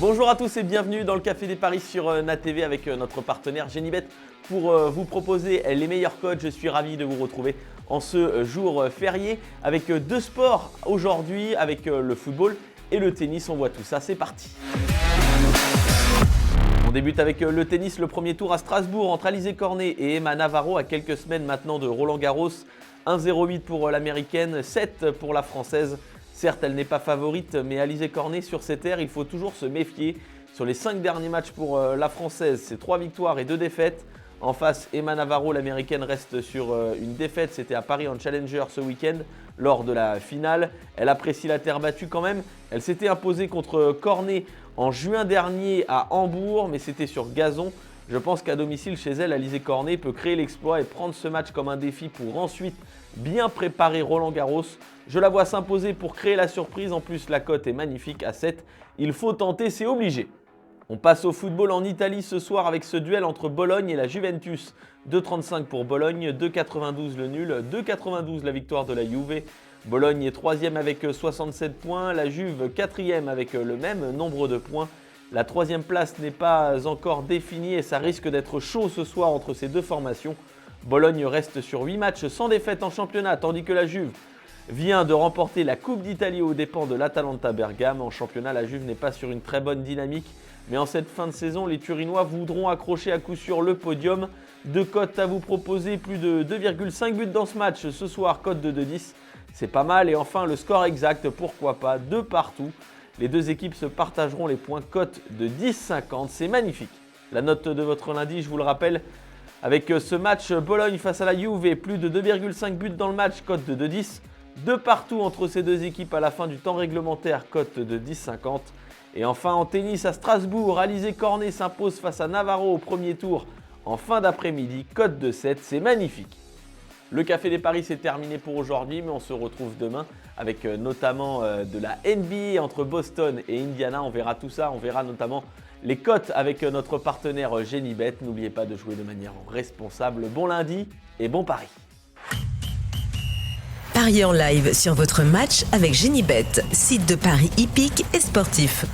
Bonjour à tous et bienvenue dans le Café des Paris sur NatTV avec notre partenaire Genibet pour vous proposer les meilleurs codes. Je suis ravi de vous retrouver en ce jour férié avec deux sports aujourd'hui, avec le football et le tennis. On voit tout ça, c'est parti. On débute avec le tennis, le premier tour à Strasbourg entre Alizé Cornet et Emma Navarro à quelques semaines maintenant de Roland Garros. 1-0-8 pour l'américaine, 7 pour la française. Certes, elle n'est pas favorite, mais Alizé Cornet sur ces terres, il faut toujours se méfier. Sur les 5 derniers matchs pour la française, c'est 3 victoires et 2 défaites. En face, Emma Navarro, l'américaine, reste sur une défaite. C'était à Paris en Challenger ce week-end lors de la finale. Elle apprécie la terre battue quand même. Elle s'était imposée contre Cornet en juin dernier à Hambourg, mais c'était sur gazon. Je pense qu'à domicile chez elle, Alizé Cornet peut créer l'exploit et prendre ce match comme un défi pour ensuite bien préparer Roland Garros. Je la vois s'imposer pour créer la surprise. En plus, la cote est magnifique à 7. Il faut tenter, c'est obligé. On passe au football en Italie ce soir avec ce duel entre Bologne et la Juventus. 2,35 pour Bologne, 2,92 le nul, 2,92 la victoire de la Juve. Bologne est 3e avec 67 points, la Juve 4e avec le même nombre de points. La 3e place n'est pas encore définie et ça risque d'être chaud ce soir entre ces deux formations. Bologne reste sur 8 matchs sans défaite en championnat, tandis que la Juve vient de remporter la Coupe d'Italie aux dépens de l'Atalanta Bergame. En championnat, la Juve n'est pas sur une très bonne dynamique, mais en cette fin de saison, les Turinois voudront accrocher à coup sûr le podium. Deux cotes à vous proposer, plus de 2,5 buts dans ce match ce soir, cote de 2,10. C'est pas mal. Et enfin, le score exact, pourquoi pas, 2 partout. Les deux équipes se partageront les points, cote de 10,50. C'est magnifique. La note de votre lundi, je vous le rappelle, avec ce match Bologne face à la Juve, plus de 2,5 buts dans le match, cote de 2,10. 2 partout entre ces deux équipes à la fin du temps réglementaire, cote de 10,50. Et enfin en tennis à Strasbourg, Alizé Cornet s'impose face à Navarro au premier tour en fin d'après-midi, cote de 7, c'est magnifique. Le Café des Paris c'est terminé pour aujourd'hui, mais on se retrouve demain avec notamment de la NBA entre Boston et Indiana. On verra tout ça, on verra notamment les cotes avec notre partenaire Genibet. N'oubliez pas de jouer de manière responsable. Bon lundi et bon pari. Pariez en live sur votre match avec Genibet, site de paris hippique et sportif.